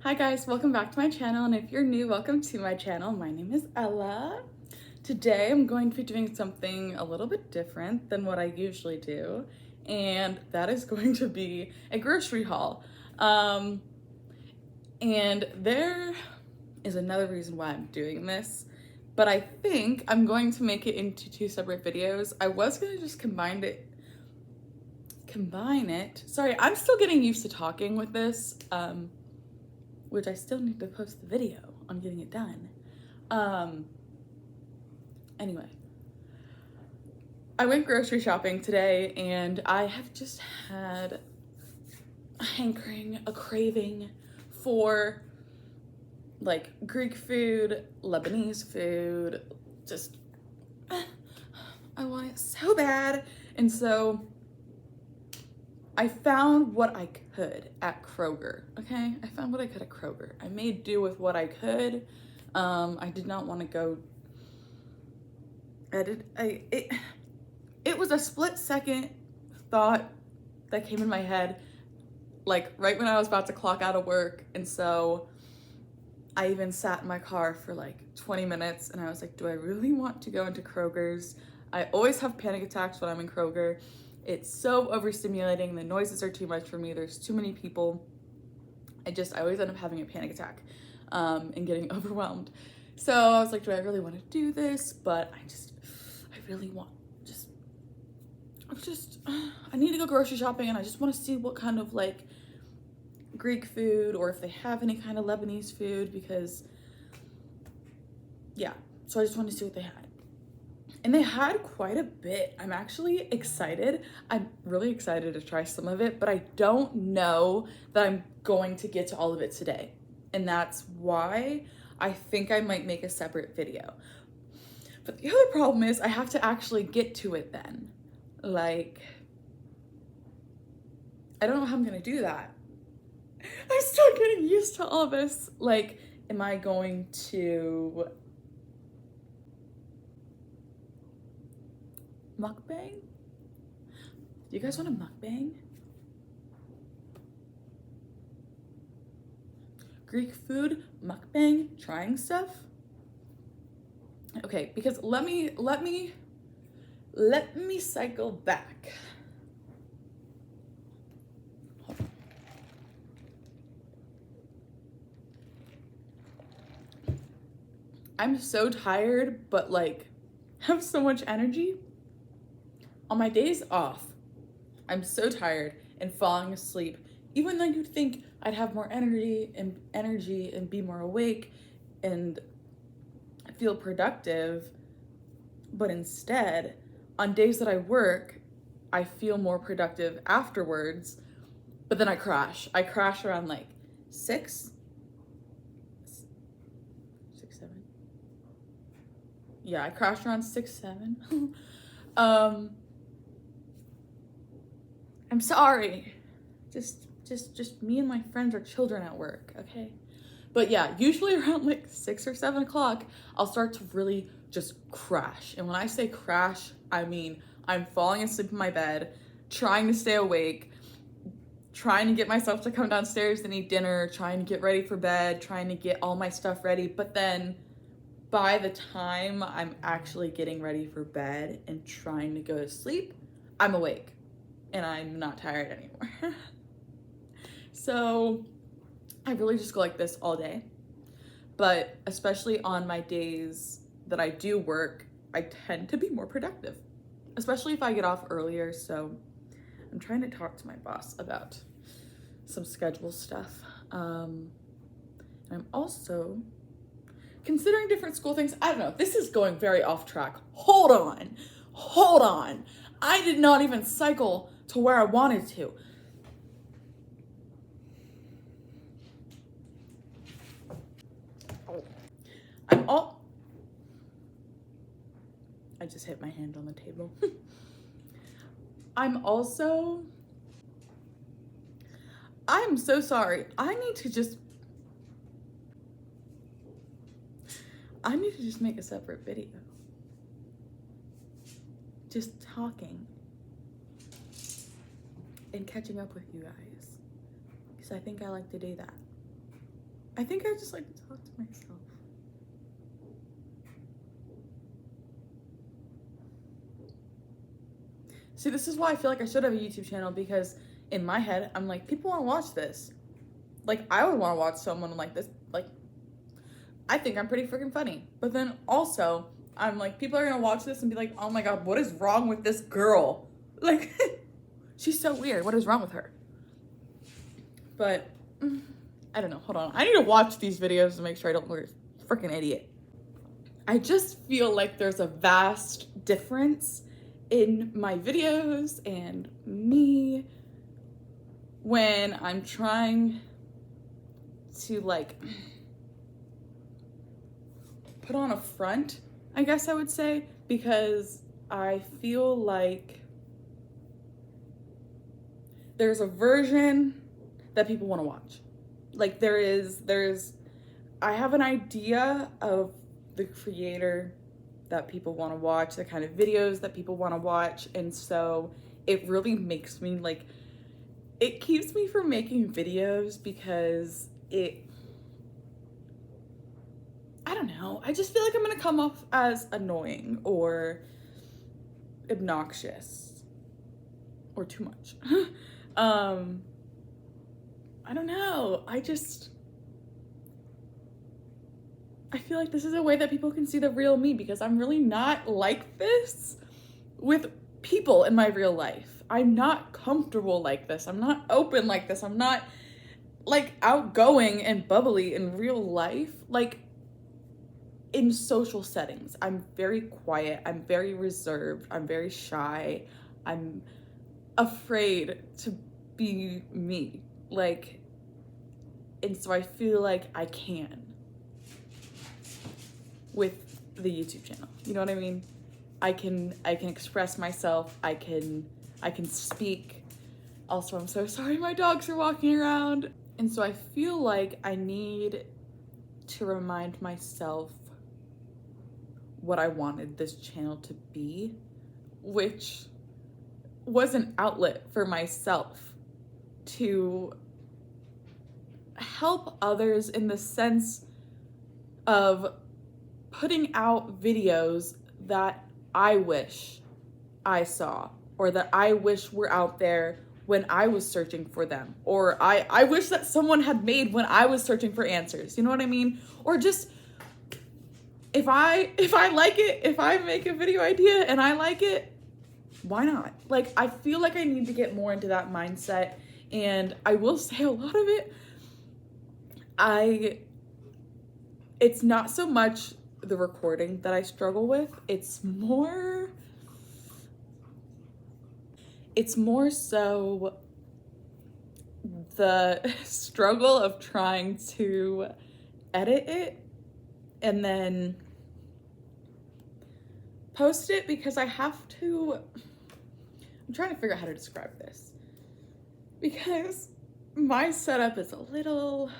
Hi guys, welcome back to my channel, and if you're new, welcome to my channel. My name is Ella. Today I'm going to be doing something a little bit different than what I usually do, and that is going to be a grocery haul. And there is another reason why I'm doing this, but I think I'm going to make it into two separate videos. I was gonna just combine it. Sorry, I'm still getting used to talking with this. Which I still need to post the video on getting it done. Anyway, I went grocery shopping today and I have just had a hankering, a craving for like Greek food, Lebanese food, just, I want it so bad. And so I found what I could at Kroger, okay? I found what I could at Kroger. I made do with what I could. I did not want to go, it was a split second thought that came in my head, like right when I was about to clock out of work. And so I even sat in my car for like 20 minutes and I was like, do I really want to go into Kroger's? I always have panic attacks when I'm in Kroger. It's so overstimulating. The noises are too much for me. There's too many people. I always end up having a panic attack and getting overwhelmed. So I was like, do I really want to do this? But I really want, I need to go grocery shopping and I just want to see what kind of like Greek food or if they have any kind of Lebanese food because yeah, so I just wanted to see what they had. And they had quite a bit. I'm actually excited. I'm really excited to try some of it, but I don't know that I'm going to get to all of it today. And that's why I think I might make a separate video. But the other problem is I have to actually get to it then. Like, I don't know how I'm gonna do that. I'm still getting used to all this. Like, am I going to mukbang? Do you guys want a mukbang? Greek food, mukbang, trying stuff? Okay, because let me cycle back. Hold on. I'm so tired, but like have so much energy. On my days off, I'm so tired and falling asleep, even though you'd think I'd have more energy and be more awake and feel productive. But instead, on days that I work, I feel more productive afterwards, but then I crash. I crash around like 6, 7. Yeah, I crashed around 6, 7. I'm sorry. Just me and my friends are children at work, okay? But yeah, usually around like 6 or 7 o'clock, I'll start to really just crash. And when I say crash, I mean I'm falling asleep in my bed, trying to stay awake, trying to get myself to come downstairs and eat dinner, trying to get ready for bed, trying to get all my stuff ready. But then by the time I'm actually getting ready for bed and trying to go to sleep, I'm awake and I'm not tired anymore. So I really just go like this all day. But especially on my days that I do work, I tend to be more productive, especially if I get off earlier. So I'm trying to talk to my boss about some schedule stuff. I'm also considering different school things. I don't know, this is going very off track. Hold on. I did not even cycle to where I wanted to. I just hit my hand on the table. I'm so sorry. I need to just make a separate video. Just talking and catching up with you guys. Because I think I like to do that. I think I just like to talk to myself. See, this is why I feel like I should have a YouTube channel, because in my head, I'm like, people want to watch this. Like, I would want to watch someone like this. Like, I think I'm pretty freaking funny. But then also, I'm like, people are going to watch this and be like, oh my God, what is wrong with this girl? Like, she's so weird. What is wrong with her? But, I don't know. Hold on. I need to watch these videos to make sure I don't look a freaking idiot. I just feel like there's a vast difference in my videos and me when I'm trying to like put on a front, I guess I would say, because I feel like there's a version that people want to watch. Like I have an idea of the creator that people want to watch, the kind of videos that people want to watch. And so it really makes me like, it keeps me from making videos because I don't know. I just feel like I'm going to come off as annoying or obnoxious or too much. I don't know. I feel like this is a way that people can see the real me, because I'm really not like this with people in my real life. I'm not comfortable like this. I'm not open like this. I'm not like outgoing and bubbly in real life. Like in social settings, I'm very quiet. I'm very reserved. I'm very shy. I'm afraid to be me. Like, and so I feel like I can with the YouTube channel. You know what I mean? I can express myself. I can speak. Also, I'm so sorry my dogs are walking around. And so I feel like I need to remind myself what I wanted this channel to be, which was an outlet for myself to help others in the sense of putting out videos that I wish I saw, or that I wish were out there when I was searching for them, or I wish that someone had made when I was searching for answers. You know what I mean? Or just if I like it, if I make a video idea and I like it, why not? Like, I feel like I need to get more into that mindset. And I will say a lot of it, it's not so much the recording that I struggle with. It's more so the struggle of trying to edit it and then post it, because I'm trying to figure out how to describe this, because my setup is a little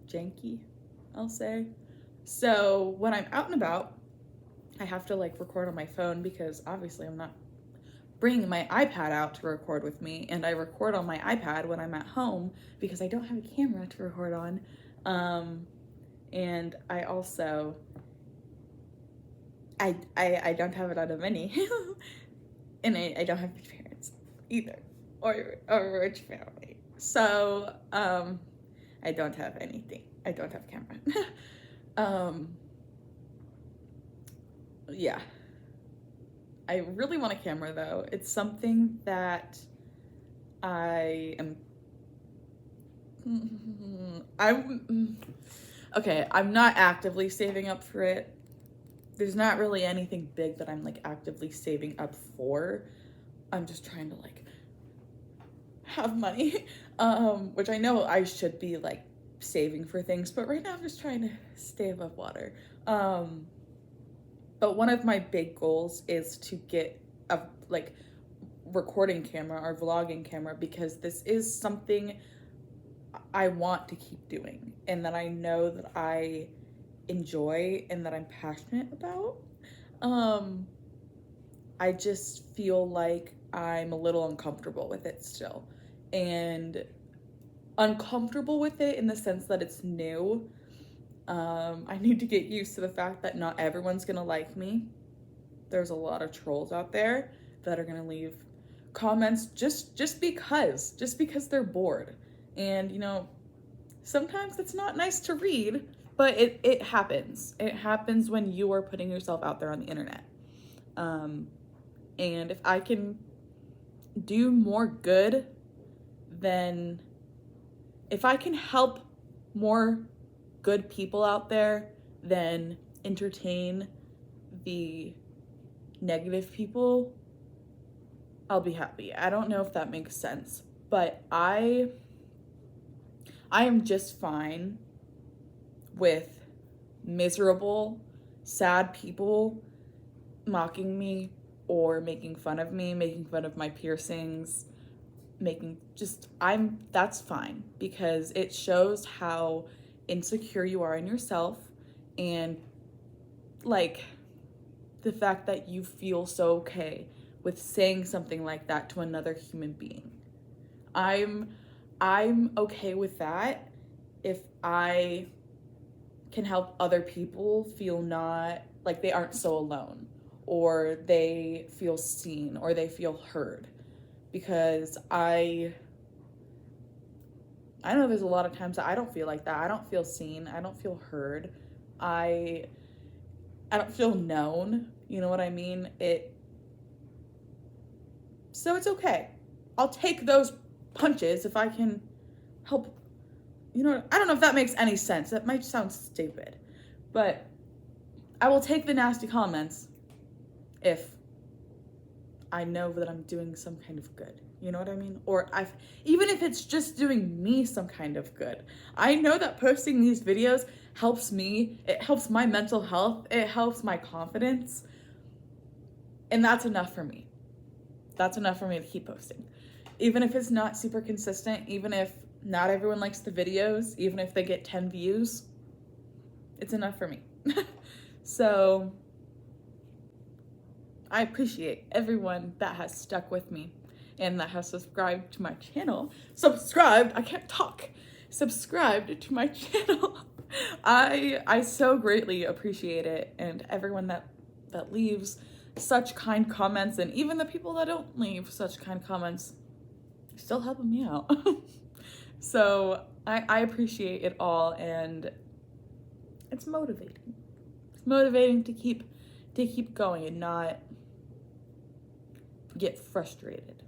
janky, I'll say. So when I'm out and about, I have to like record on my phone, because obviously I'm not bringing my iPad out to record with me, and I record on my iPad when I'm at home because I don't have a camera to record on. And I also, I don't have it on a mini, and I don't have rich parents either, or a rich family. So, I don't have anything. I don't have a camera. Yeah. I really want a camera though. It's something that I'm not actively saving up for it. There's not really anything big that I'm like actively saving up for. I'm just trying to like have money, which I know I should be like saving for things, but right now I'm just trying to stay above water. But one of my big goals is to get a like recording camera or vlogging camera, because this is something I want to keep doing and that I know that I enjoy and that I'm passionate about. I just feel like I'm a little uncomfortable with it still. And uncomfortable with it in the sense that it's new. I need to get used to the fact that not everyone's gonna like me. There's a lot of trolls out there that are gonna leave comments just because they're bored. And you know, sometimes it's not nice to read, but it happens. It happens when you are putting yourself out there on the internet. And if I can do more good, then if I can help more good people out there than entertain the negative people, I'll be happy. I don't know if that makes sense, but I am just fine with miserable, sad people mocking me or making fun of me, making fun of my piercings, that's fine, because it shows how insecure you are in yourself, and like the fact that you feel so okay with saying something like that to another human being. I'm okay with that if I can help other people feel not like they aren't so alone, or they feel seen, or they feel heard. Because I know there's a lot of times that I don't feel like that. I don't feel seen. I don't feel heard. I don't feel known. You know what I mean? So it's okay. I'll take those punches if I can help. You know, I don't know if that makes any sense. That might sound stupid, but I will take the nasty comments if I know that I'm doing some kind of good. You know what I mean? Or even if it's just doing me some kind of good. I know that posting these videos helps me. It helps my mental health. It helps my confidence. And that's enough for me. That's enough for me to keep posting. Even if it's not super consistent, even if not everyone likes the videos, even if they get 10 views, it's enough for me. So I appreciate everyone that has stuck with me and that has subscribed to my channel. Subscribed to my channel. I so greatly appreciate it, and everyone that leaves such kind comments, and even the people that don't leave such kind comments, still helping me out. So I appreciate it all, and it's motivating. It's motivating to keep going and not get frustrated.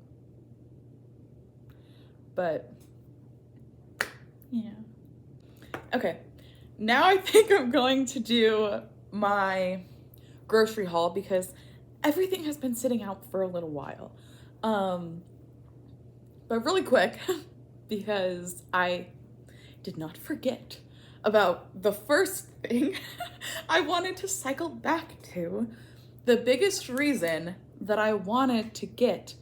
But yeah. Okay, now I think I'm going to do my grocery haul because everything has been sitting out for a little while. But really quick, because I did not forget about the first thing I wanted to cycle back to. The biggest reason that I wanted to get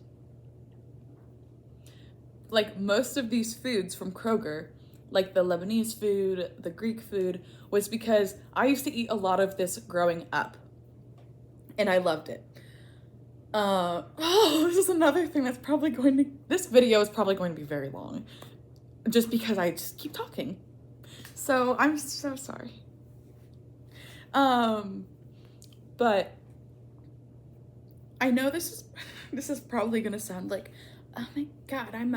like most of these foods from Kroger, like the Lebanese food, the Greek food, was because I used to eat a lot of this growing up and I loved it. This is another thing that's this video is probably going to be very long just because I just keep talking. So I'm so sorry. But I know this is probably gonna sound like, oh my God, I'm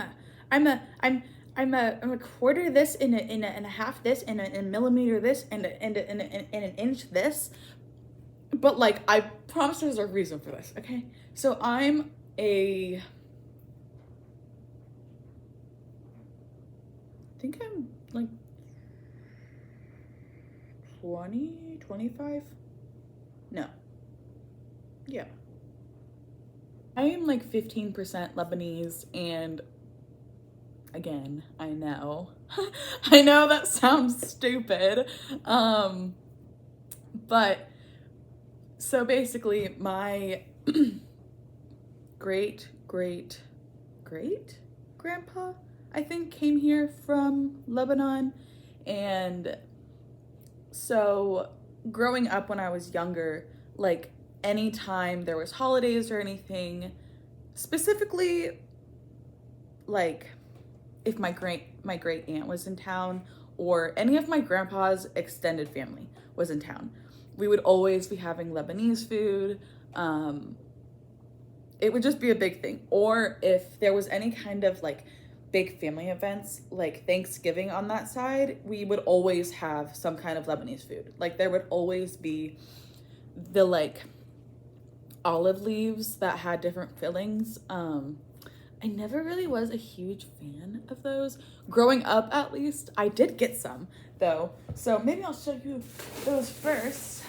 a quarter this and a half this and a millimeter this and an inch this. But like, I promise there's a reason for this, okay? So I think I'm like 20, 25? No. Yeah. I am like 15% Lebanese, and again, I know. I know that sounds stupid. But so basically my great grandpa, I think, came here from Lebanon. And so growing up when I was younger, like anytime there was holidays or anything, specifically like if my great aunt was in town, or any of my grandpa's extended family was in town, we would always be having Lebanese food. It would just be a big thing. Or if there was any kind of like big family events, like Thanksgiving on that side, we would always have some kind of Lebanese food. Like there would always be the like olive leaves that had different fillings. I never really was a huge fan of those. Growing up, at least, I did get some, though. So maybe I'll show you those first.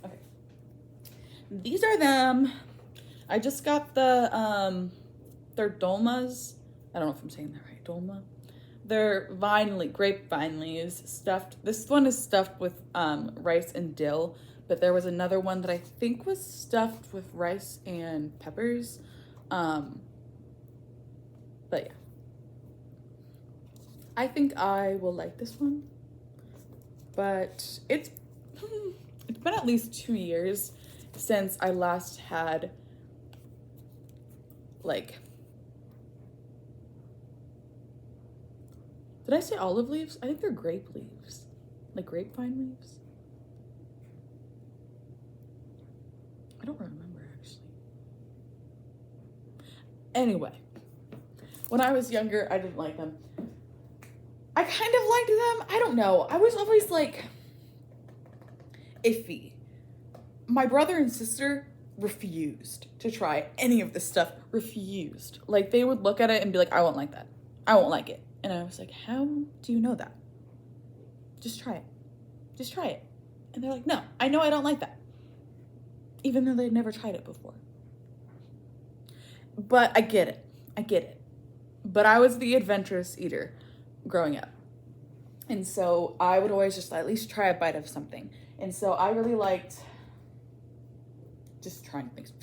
Okay. These are them. I just got the, they're dolmas. I don't know if I'm saying that right, dolma. They're grapevine leaves stuffed. This one is stuffed with rice and dill, but there was another one that I think was stuffed with rice and peppers. But yeah, I think I will like this one. But it's been at least 2 years since I last had like. Did I say olive leaves? I think they're grape leaves. Like grapevine leaves. I don't remember actually. Anyway, when I was younger, I didn't like them. I kind of liked them. I don't know. I was always like iffy. My brother and sister refused to try any of this stuff. Refused. Like they would look at it and be like, I won't like that. I won't like it. And I was like, how do you know that? Just try it. Just try it. And they're like, no, I know I don't like that. Even though they'd never tried it before. But I get it. I get it. But I was the adventurous eater growing up. And so I would always just at least try a bite of something. And so I really liked just trying things.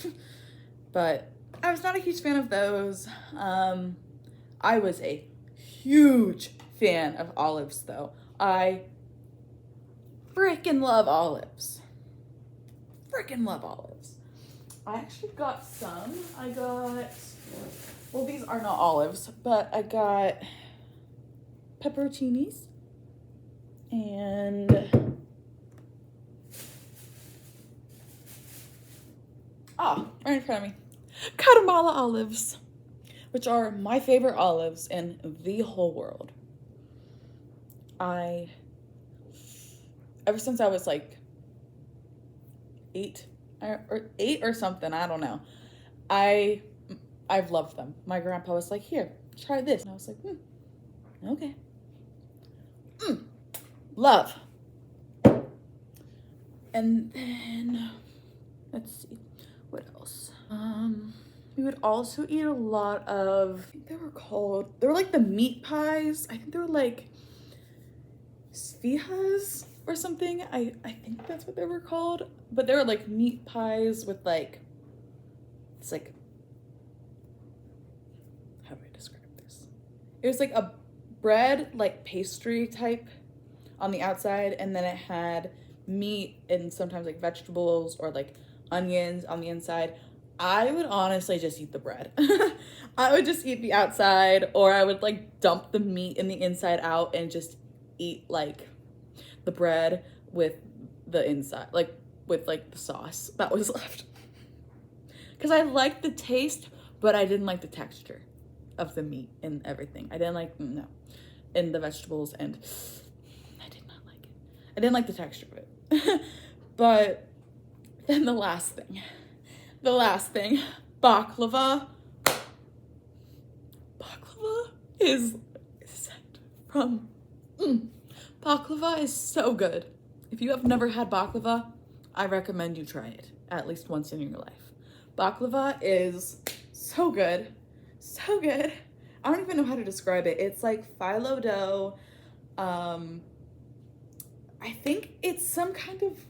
But I was not a huge fan of those. I was a huge fan of olives, though. I freaking love olives. Freaking love olives. I actually got some. Well, these are not olives, but I got pepperoncinis and right in front of me, Guatemala olives, which are my favorite olives in the whole world. Ever since I was like 8 or something, I don't know, I've loved them. My grandpa was like, here, try this. And I was like, okay. Love. And then, let's see, what else? We would also eat a lot of, I think they were like the meat pies. I think they were like svihas or something. I think that's what they were called. But they were like meat pies with like, it's like, how do I describe this? It was like a bread, like pastry type on the outside, and then it had meat and sometimes like vegetables or like onions on the inside. I would honestly just eat the bread. I would just eat the outside, or I would like dump the meat in the inside out and just eat like the bread with the inside, like with like the sauce that was left. Because I liked the taste, but I didn't like the texture of the meat and everything. I didn't like, no, and the vegetables, and I did not like it. I didn't like the texture of it. But then the last thing, baklava. Baklava is sent from, baklava is so good. If you have never had baklava, I recommend you try it at least once in your life. Baklava is so good, so good. I don't even know how to describe it. It's like phyllo dough. I think it's some kind of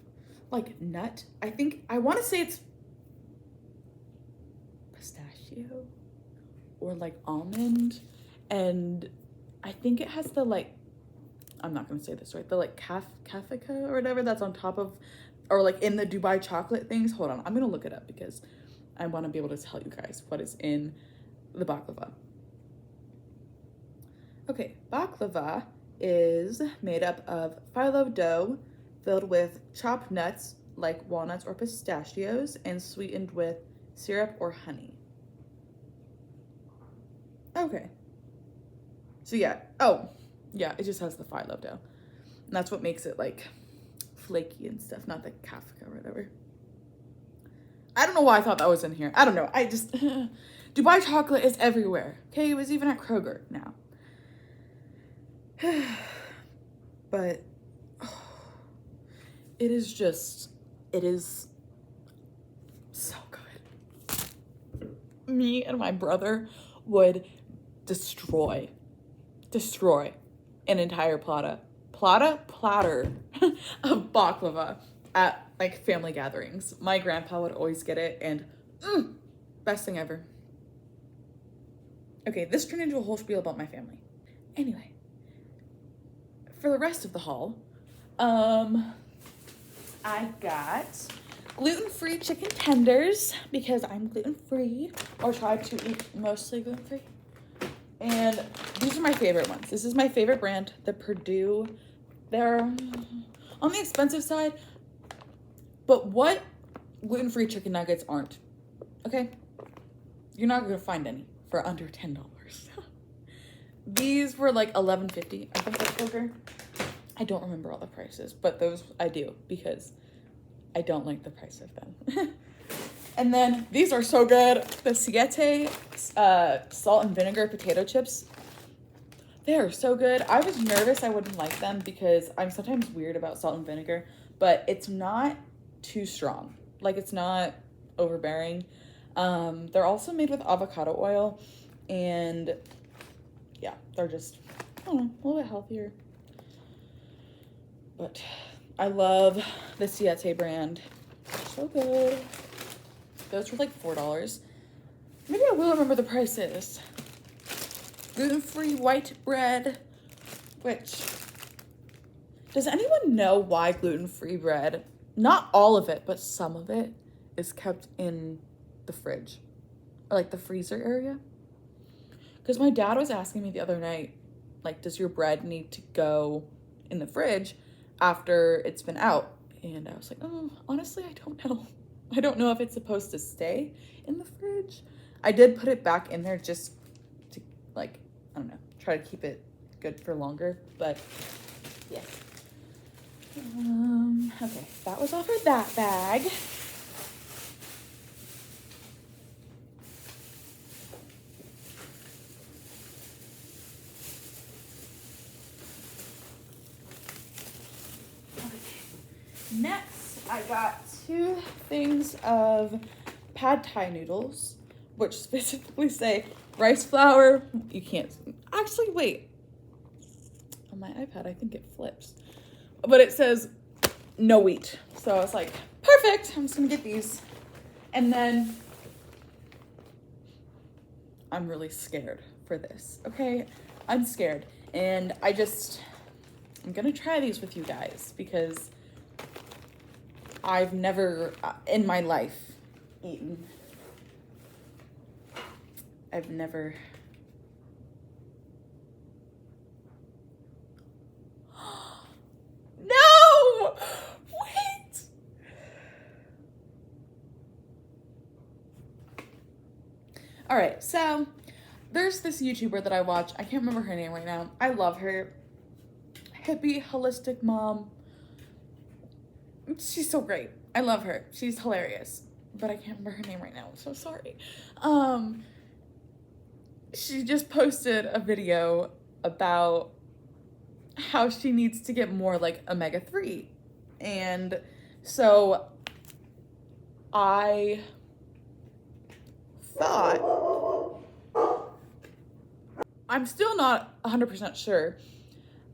like nut. I want to say it's pistachio or like almond, and I think it has the like, I'm not gonna say this right, the like cafica or whatever that's on top of or like in the Dubai chocolate things. Hold on, I'm gonna look it up because I want to be able to tell you guys what is in the baklava. Okay, baklava is made up of phyllo dough filled with chopped nuts like walnuts or pistachios and sweetened with syrup or honey. Okay. So yeah, oh, yeah, it just has the phyllo dough. And that's what makes it like flaky and stuff, not the kafka or whatever. I don't know why I thought that was in here. I don't know. I just, Dubai chocolate is everywhere. Okay, it was even at Kroger now. But it is so good. Me and my brother would destroy an entire platter of baklava at like family gatherings. My grandpa would always get it, and best thing ever. Okay, this turned into a whole spiel about my family. Anyway, for the rest of the haul, I got gluten-free chicken tenders because I'm gluten-free, or try to eat mostly gluten-free. And these are my favorite ones. This is my favorite brand, the Purdue. They're on the expensive side, but what gluten-free chicken nuggets aren't? Okay? You're not gonna find any for under $10. These were like $11.50, I think that's Kroger. I don't remember all the prices, but those I do because I don't like the price of them. And then these are so good. The Siete salt and vinegar potato chips. They are so good. I was nervous I wouldn't like them because I'm sometimes weird about salt and vinegar, but it's not too strong. Like, it's not overbearing. They're also made with avocado oil, and yeah, they're just, I don't know, a little bit healthier. But I love the Siete brand. So good. Those were like $4. Maybe I will remember the prices. Gluten-free white bread, which, does anyone know why gluten-free bread, not all of it, but some of it, is kept in the fridge or like the freezer area? Because my dad was asking me the other night, like, does your bread need to go in the fridge after it's been out? And I was like, oh, honestly, I don't know. I don't know if it's supposed to stay in the fridge. I did put it back in there just to, like, I don't know, try to keep it good for longer, but yeah. Okay, that was all for that bag. Next, I got 2 things of pad thai noodles, which specifically say rice flour. You can't, actually, wait. On my iPad, I think it flips. But it says no wheat. So I was like, perfect, I'm just gonna get these. And then, I'm really scared for this, okay? I'm scared. And I'm gonna try these with you guys because I've never in my life eaten. I've never. No! Wait! All right, so there's this YouTuber that I watch. I can't remember her name right now. I love her. Hippie, holistic mom. She's so great. I love her. She's hilarious. But I can't remember her name right now. I'm so sorry. She just posted a video about how she needs to get more like omega-3. And so I thought, I'm still not 100% sure.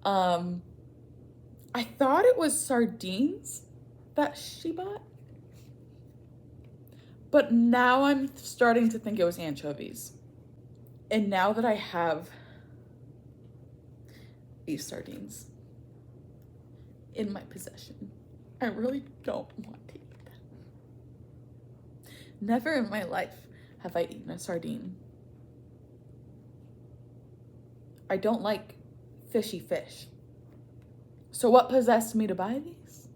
I thought it was sardines that she bought, but now I'm starting to think it was anchovies. And now that I have these sardines in my possession, I really don't want to eat them. Never in my life have I eaten a sardine. I don't like fishy fish. So what possessed me to buy these?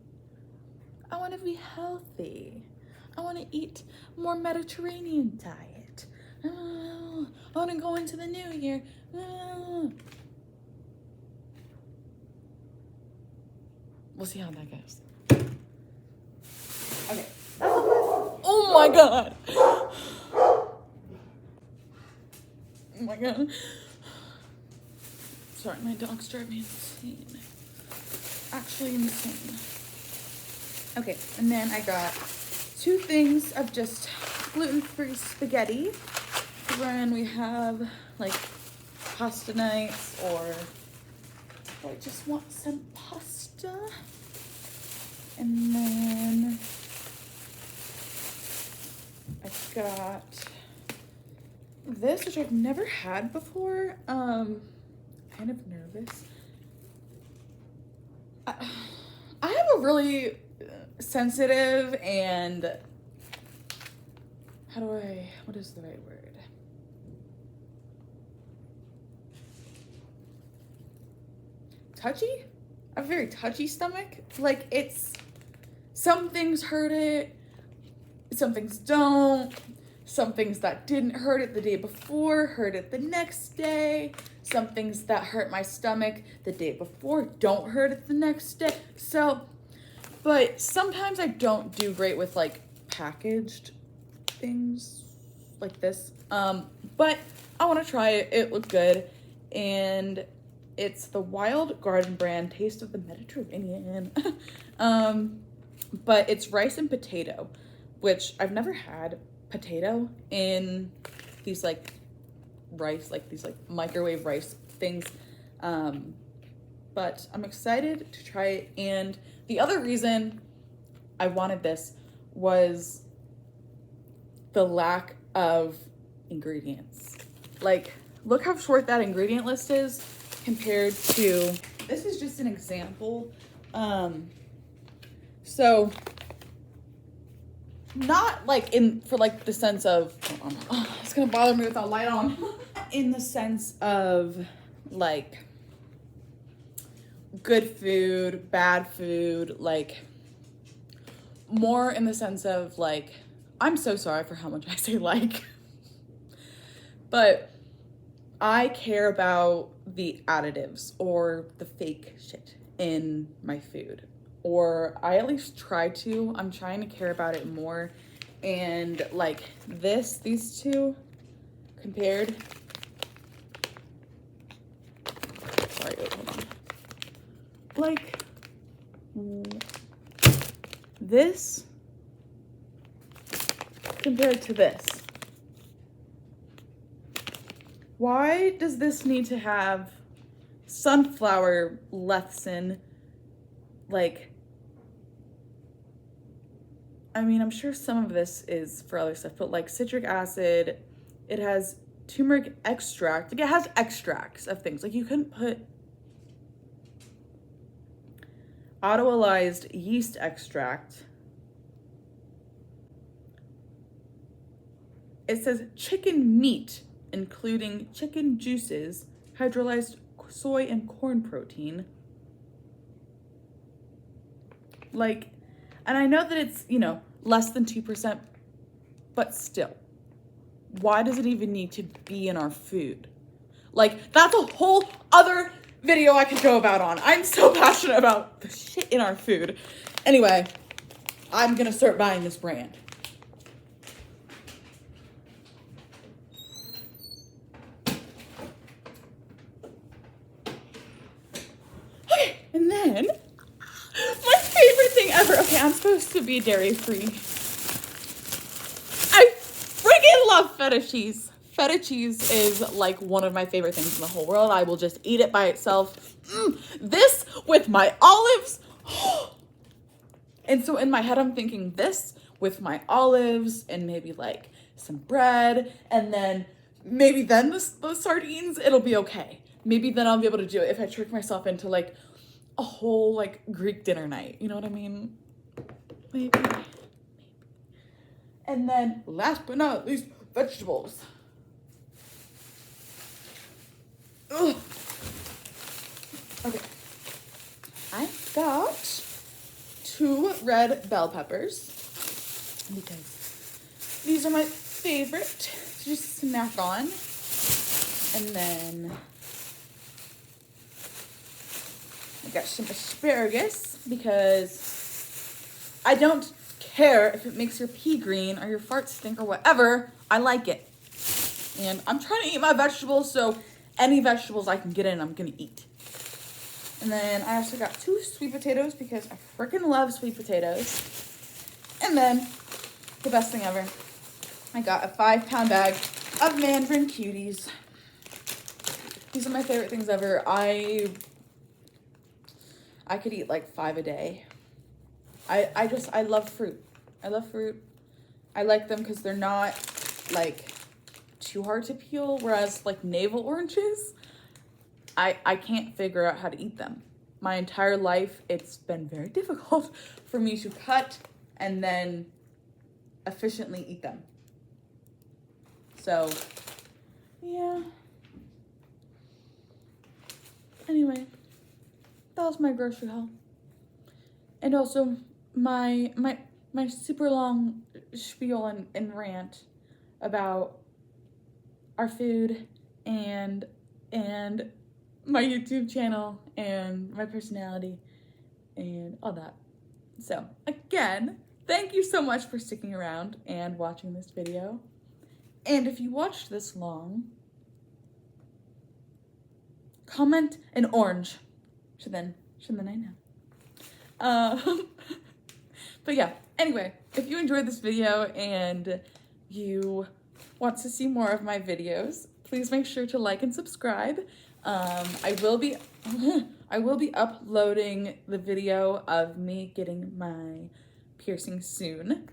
I want to be healthy. I want to eat more Mediterranean diet. I want to go into the new year. We'll see how that goes. Okay. Oh my god. Oh my god. Sorry, my dogs drive me insane. Actually insane. Okay, and then I got 2 things of just gluten-free spaghetti when we have like pasta nights or I just want some pasta. And then I got this, which I've never had before. Kind of nervous. I have a really sensitive and what is the right word? Touchy? I have a very touchy stomach. Like some things hurt it, some things don't. Some things that didn't hurt it the day before hurt it the next day. Some things that hurt my stomach the day before don't hurt it the next day. So, but sometimes I don't do great with like packaged things like this. But I want to try it. It looked good. And it's the Wild Garden brand, Taste of the Mediterranean. But it's rice and potato, which I've never had potato in these like rice, like these like microwave rice things. But I'm excited to try it. And the other reason I wanted this was the lack of ingredients. Like, look how short that ingredient list is compared to, this is just an example. So not like for like the sense of, it's gonna bother me without light on. In the sense of like good food, bad food, like more in the sense of like, I'm so sorry for how much I say like, but I care about the additives or the fake shit in my food. Or I at least try to. I'm trying to care about it more. And like these two compared. Sorry, hold on. Like this compared to this. Why does this need to have sunflower lecithin? Like, I mean, I'm sure some of this is for other stuff, but like citric acid, it has turmeric extract. Like, it has extracts of things. Like, you couldn't put autolyzed yeast extract. It says chicken meat, including chicken juices, hydrolyzed soy and corn protein. Like, and I know that it's, you know, less than 2%, but still, why does it even need to be in our food? Like, that's a whole other video I could go about on. I'm so passionate about the shit in our food. Anyway, I'm gonna start buying this brand. Okay, and then my favorite thing ever. Okay, I'm supposed to be dairy free. I freaking love feta cheese. Feta cheese is like one of my favorite things in the whole world. I will just eat it by itself. This with my olives. And so in my head, I'm thinking this with my olives and maybe like some bread, and then maybe then the sardines, it'll be okay. Maybe then I'll be able to do it if I trick myself into like a whole like Greek dinner night. You know what I mean? maybe. And then last but not least, vegetables. Ugh. Okay. I got 2 red bell peppers because these are my favorite to just snack on. And then I got some asparagus because I don't care if it makes your pee green or your farts stink or whatever. I like it. And I'm trying to eat my vegetables, so any vegetables I can get in, I'm gonna eat. And then I also got 2 sweet potatoes because I freaking love sweet potatoes. And then the best thing ever, I got a 5-pound bag of mandarin cuties. These are my favorite things ever. I could eat like 5 a day. I love fruit. I love fruit. I like them because they're not like too hard to peel, whereas like navel oranges, I can't figure out how to eat them. My entire life, it's been very difficult for me to cut and then efficiently eat them. So, yeah. Anyway, that was my grocery haul. And also my super long spiel and rant about our food and my YouTube channel and my personality and all that. So again, thank you so much for sticking around and watching this video. And if you watched this long, comment an orange. So then I know. But yeah, anyway, if you enjoyed this video and you want to see more of my videos, please make sure to like and subscribe. I will be uploading the video of me getting my piercing soon.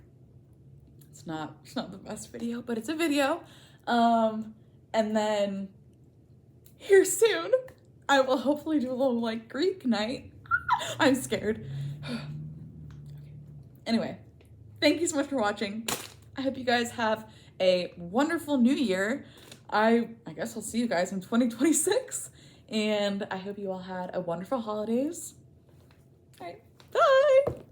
It's not the best video, but it's a video. And then here soon, I will hopefully do a little like Greek night. I'm scared. Anyway, thank you so much for watching. I hope you guys have a wonderful new year. I guess I'll see you guys in 2026. And I hope you all had a wonderful holidays. All right, bye.